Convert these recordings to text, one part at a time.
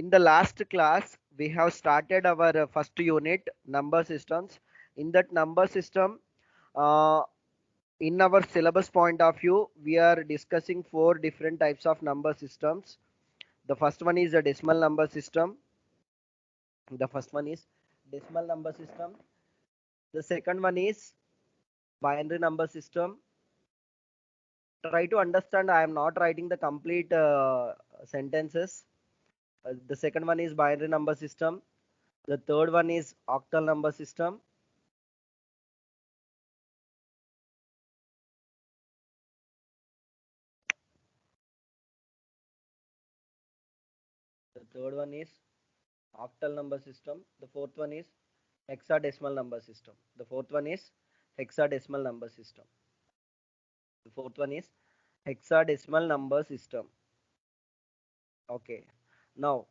In the last class, we have started our first unit, number systems. In that number system, uh, in our syllabus point of view, we are discussing four different types of number systems. The first one is a decimal number system. The first one is decimal number system. The second one is binary number system. Try to understand, I am not writing the complete sentences. The second one is binary number system. The third one is octal number system. The third one is octal number system. The fourth one is hexadecimal number system. The fourth one is hexadecimal number system. The fourth one is hexadecimal number system. Okay. Now,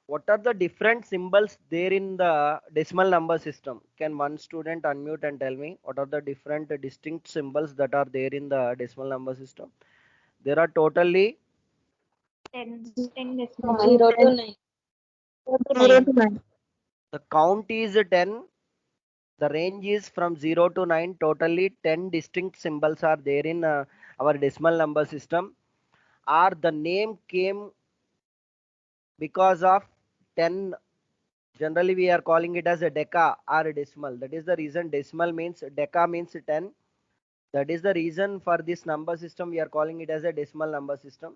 what are the different symbols there in the decimal number system? Can one student unmute and tell me what are the different distinct symbols that are there in the decimal number system? There are totally 10 decimal. 0 to 9. 0 to 9. the count is 10. The range is from 0 to 9. Totally 10 distinct symbols are there in our decimal number system. Or the name came because of 10. Generally, we are calling it as a deca or a decimal. That is the reason decimal means deca means 10. That is the reason for this number system we are calling it as a decimal number system.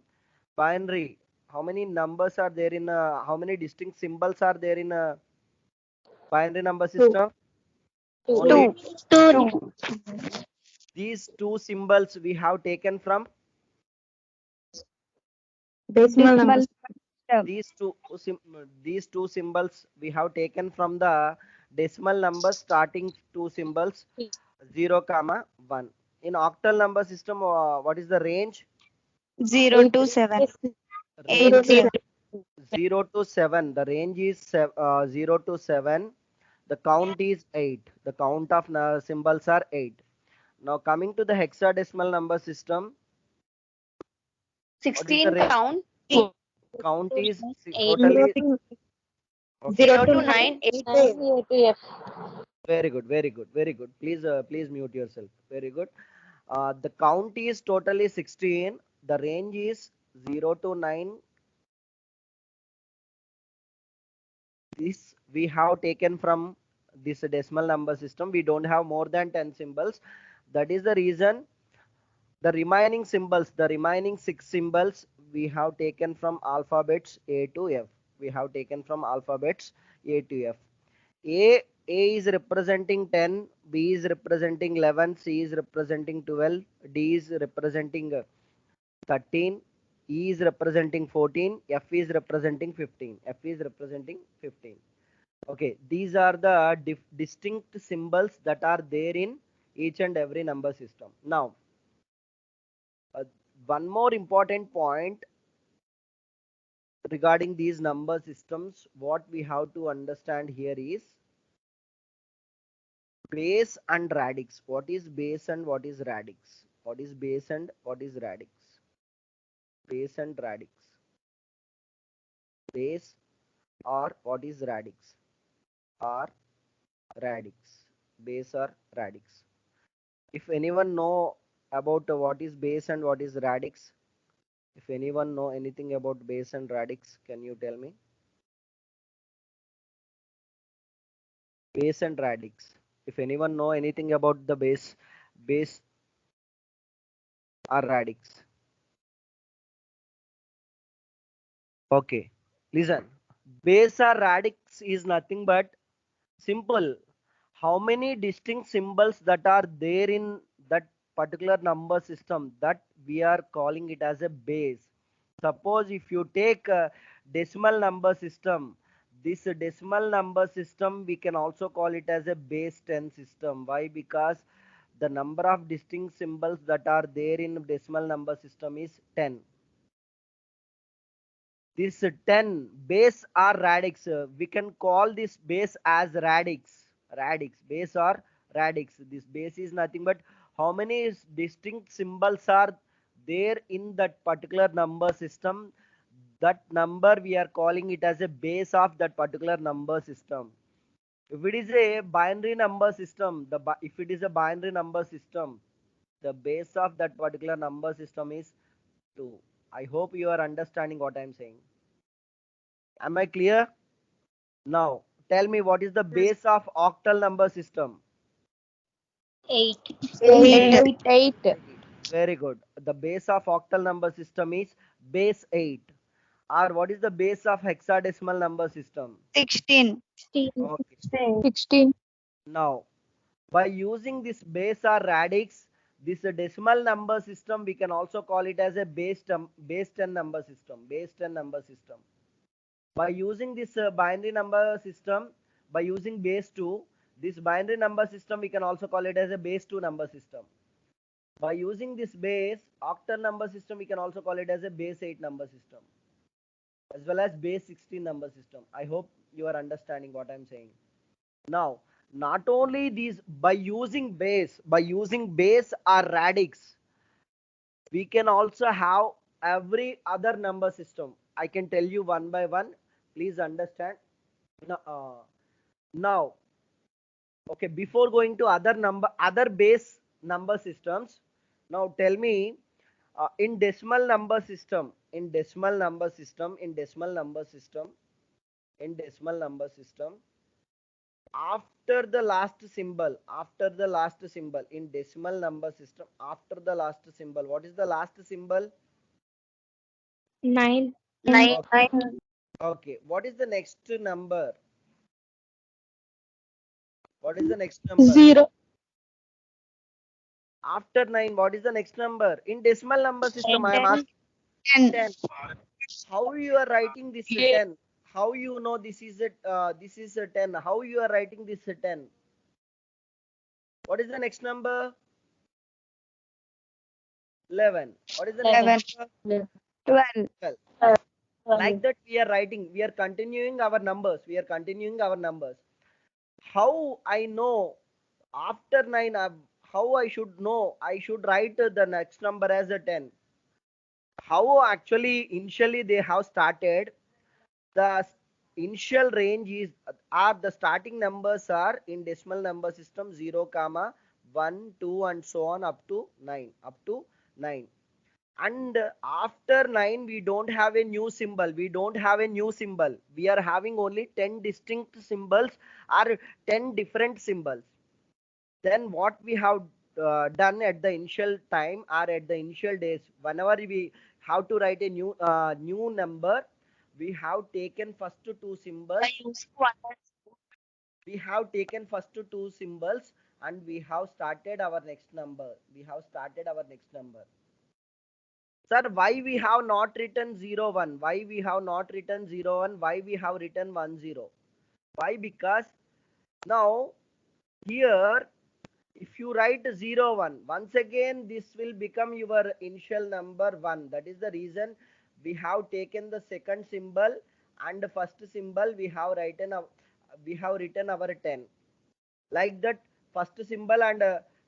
Binary. How many numbers are there in how many distinct symbols are there in a binary number system? Only 2. these two symbols we have taken from Decimal number. these two symbols we have taken from the decimal number starting two symbols 0 comma 1. In octal number system, what is the range? 0 to 7. Range 8 0. 0 to 7. The range is 0 to 7. The count is 8. The count of symbols are 8. Now coming to the hexadecimal number system, what is the 16 range? count. Count is Eight. totally okay. 0 to 9. 8 to F. Very good, very good, very good. Please mute yourself. Very good. The count is totally 16. The range is 0 to 9. This we have taken from this decimal number system. We don't have more than 10 symbols. That is the reason the remaining symbols, the remaining 6 symbols, we have taken from alphabets A to F. We have taken from alphabets A to F. A is representing 10, B is representing 11, C is representing 12, D is representing 13, E is representing 14, F is representing 15. F is representing 15. Okay, these are the distinct symbols that are there in each and every number system. Now, one more important point regarding these number systems, what we have to understand here is base and radix. What is base and what is radix? What is base and what is radix? Base and radix. Base or what is radix? Or radix. Base or radix. If anyone know about what is base and what is radix, if anyone know anything about base and radix, can you tell me? Base and radix. If anyone know anything about the base or radix. Okay, listen. Base or radix is nothing but simple. How many distinct symbols that are there in that particular number system, that we are calling it as a base. Suppose if you take a decimal number system, this decimal number system we can also call it as a base 10 system. Why? Because the number of distinct symbols that are there in decimal number system is 10. This 10 base or radix, we can call this base as radix base or radix. This base is nothing but how many distinct symbols are there in that particular number system. that number we are calling it as a base of that particular number system. If it is a binary number system, if it is a binary number system, the base of that particular number system is 2. I hope you are understanding what I am saying. Am I clear? Now, tell me what is the base of octal number system? 8. 8. Very good. The base of octal number system is base 8. Or what is the base of hexadecimal number system? 16. 16. Okay. 16. Now, by using this base or radix, this decimal number system, we can also call it as a base 10 number system. Base 10 number system. By using this binary number system, by using base 2, this binary number system, we can also call it as a base 2 number system. By using this base octal number system, we can also call it as a base 8 number system, as well as base 16 number system. I hope you are understanding what I'm saying. Now, not only these, by using base or radix, we can also have every other number system. I can tell you one by one. Please understand. Now, okay, before going to other base number systems, now tell me, in decimal number system, after the last symbol, in decimal number system, after the last symbol, what is the last symbol? 9. Okay. Okay, what is the next number? What is the next number? 0. After 9, what is the next number? In decimal number system, I am 10. asking 10. 10. How you are writing this 10? How you know this is a 10? How you are writing this 10? What is the next number? 11. What is the next 11. number? 12. 12. Like that we are writing. We are continuing our numbers. How I know after 9? How I should know? I should write the next number as a 10. How actually initially they have started? The initial range is, the starting numbers are in decimal number system 0 comma 1 2 and so on up to 9, and after 9 we don't have a new symbol. We are having only 10 distinct symbols or 10 different symbols. Then what we have done at the initial time or at the initial days, whenever we have to write a new number, we have taken first two symbols. And we have started our next number. Sir, why we have not written 0 1? Why we have written 1 0? Why? Because now here, if you write 0 1, once again this will become your initial number 1. That is the reason we have taken the second symbol, and the first symbol we have written our 10. Like that, first symbol and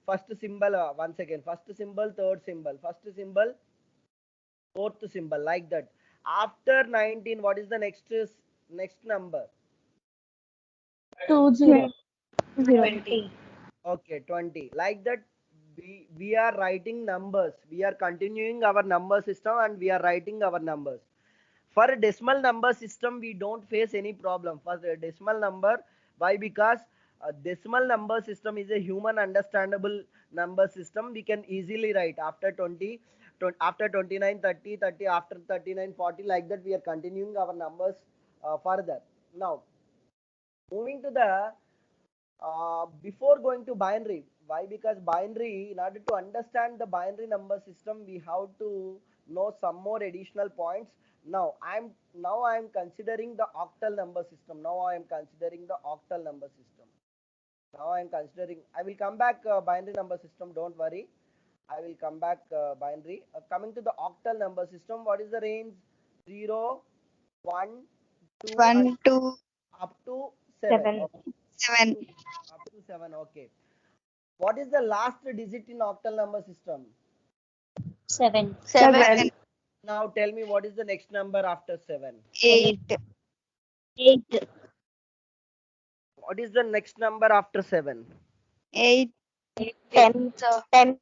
once again, first symbol, third symbol, first symbol, fourth symbol, like that. After 19, what is the next number? 20. Okay, 20. Like that, we are writing numbers. We are continuing our number system and we are writing our numbers. For a decimal number system, we don't face any problem. For a decimal number, why? Because a decimal number system is a human understandable number system. We can easily write after 20, after 29, 30, 30, after 39, 40, like that. We are continuing our numbers further. Now, moving to the before going to binary. Why? Because binary, in order to understand the binary number system, we have to know some more additional points. Now I am considering the octal number system. I will come back binary number system. Don't worry. I will come back binary. Coming to the octal number system, what is the range? 0, 1, 2, and 1 to up to 7. 7. Okay. 7. Up to 7. Okay. What is the last digit in octal number system? 7. 7. Now tell me what is the next number after 7? 8. 8. What is the next number after 7? 8. 10. 10.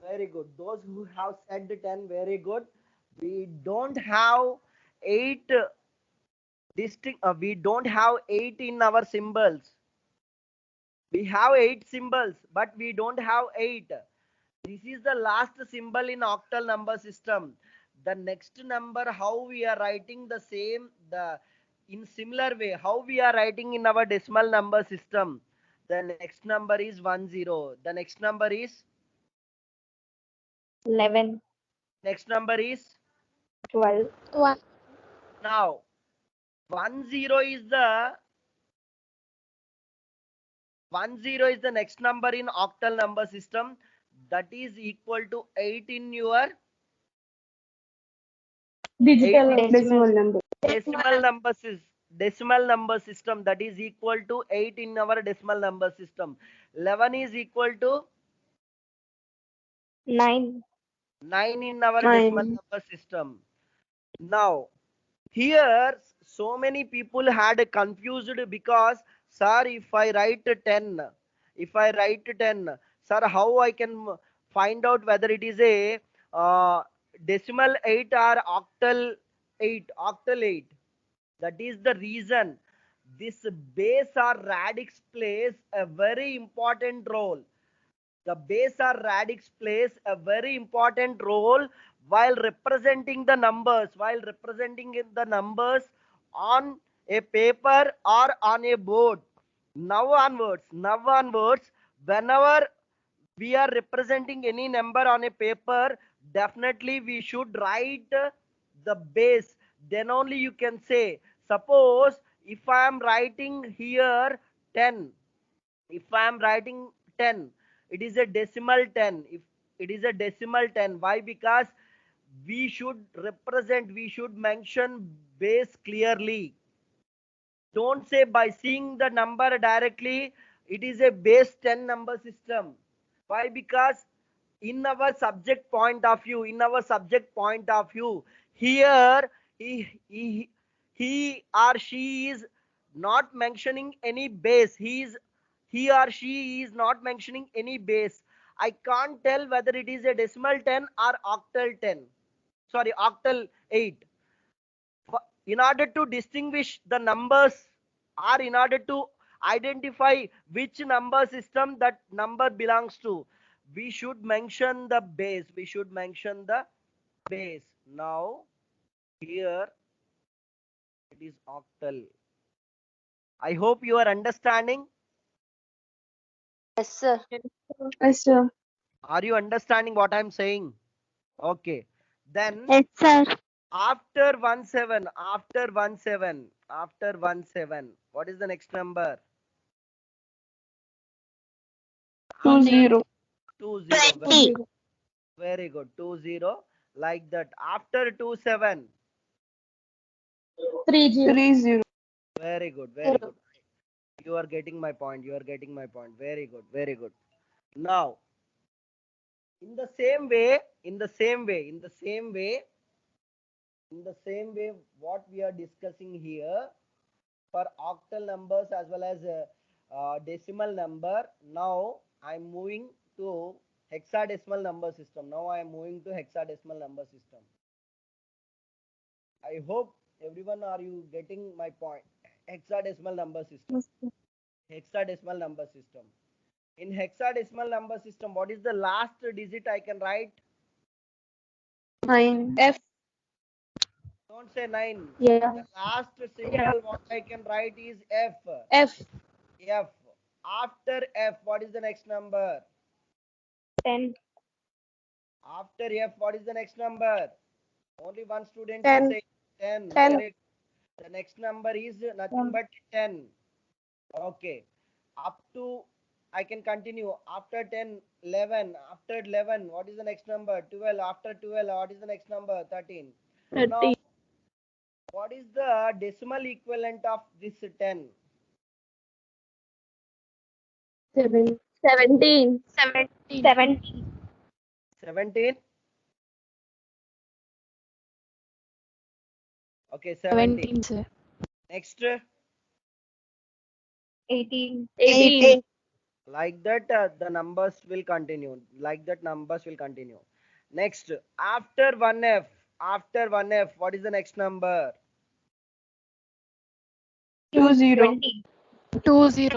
Very good. Those who have said 10, very good. We don't have 8 we don't have 8 in our symbols. We have 8 symbols, but we don't have 8. This is the last symbol in octal number system. The next number, how we are writing the same, the in similar way, how we are writing in our decimal number system. The next number is 10. The next number is 11. next number is 12. 1. now 10 is the next number in octal number system, that is equal to 8 in your Digital Eight- decimal number. decimal number system, that is equal to 8 in our decimal number system. 11 is equal to 9. 9 in our 9. decimal number system. Now here so many people had confused because, sir, if I write 10, sir, how I can find out whether it is a decimal 8 or octal 8. That is the reason this base or radix plays a very important role. The base or radix plays a very important role while representing the numbers, on a paper or on a board. Now onwards, whenever we are representing any number on a paper, definitely we should write the base. Then only you can say, suppose if I am writing here 10, if I am writing 10, it is a decimal 10. If it is a decimal 10, why? Because we should mention base clearly. Don't say by seeing the number directly, it is a base 10 number system. Why? Because in our subject point of view, here he or she is not mentioning any base. He or she is not mentioning any base. I can't tell whether it is a decimal 10 or octal 10. Sorry, octal 8. In order to distinguish the numbers, or in order to identify which number system that number belongs to, we should mention the base. Now here it is octal. I hope you are understanding. Yes, sir. Yes, sir. Are you understanding what I'm saying? Okay, then Yes, sir. after 17, what is the next number? 20. 20. 20. Very good. 20, like that. After 27. 30. Very good. You are getting my point. Very good. Now, in the same way, what we are discussing here for octal numbers as well as decimal number. Now I'm moving to hexadecimal number system. I hope everyone are you getting my point. Hexadecimal number system. In hexadecimal number system, what is the last digit I can write? 9. F. Don't say 9. Yeah. The last symbol what I can write is F. F. F. After F, what is the next number? 10. After F, what is the next number? Only one student 10. is saying 10. 10. Very good. The next number is nothing but 10. Okay. Up to, I can continue. After 10, 11. After 11, what is the next number? 12. After 12, what is the next number? 13. Now, what is the decimal equivalent of this 10? 17. 17. 17? Okay, 17. 17, sir. Next, 18. 18. like that, the numbers will continue. Like that, numbers will continue. Next, after 1F, what is the next number? 20. 20. 20.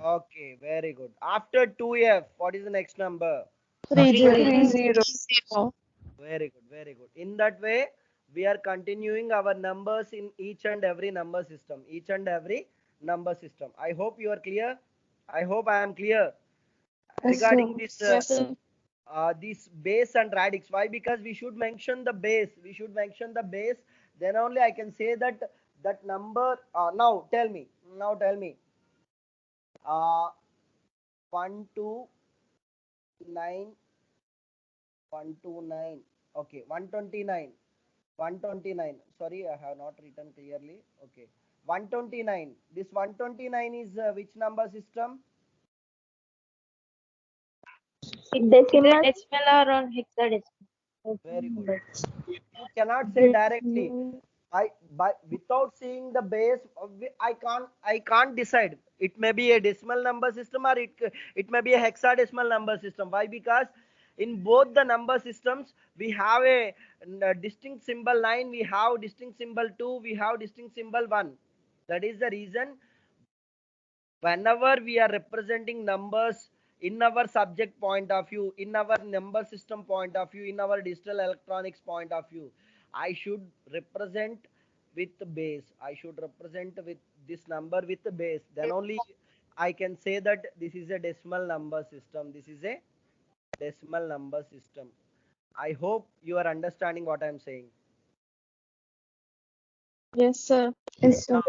Okay, very good. After 2F, what is the next number? 30. 30. 0. Very good, very good. In that way, we are continuing our numbers in each and every number system. Each and every number system. I hope you are clear. I hope I am clear Yes, sir. regarding this Yes, sir. this base and radix. Why? Because we should mention the base. We should mention the base. Then only I can say that that number. Now tell me. Now tell me. 129. 129. Okay, 129. 129. Sorry, I have not written clearly. Okay, 129. This 129 is which number system? Decimal. Decimal or on hexadecimal. Very good. You cannot say directly. By without seeing the base, I can't decide. It may be a decimal number system, or it may be a hexadecimal number system. Why? Because in both the number systems we have a distinct symbol 9, we have distinct symbol 2, we have distinct symbol 1. That is the reason whenever we are representing numbers in our subject point of view, in our number system point of view, in our digital electronics point of view, I should represent with the base. I should represent with this number with the base. Then only I can say that this is a decimal number system. This is a decimal number system. I hope you are understanding what I am saying. Yes, sir. Yes, sir.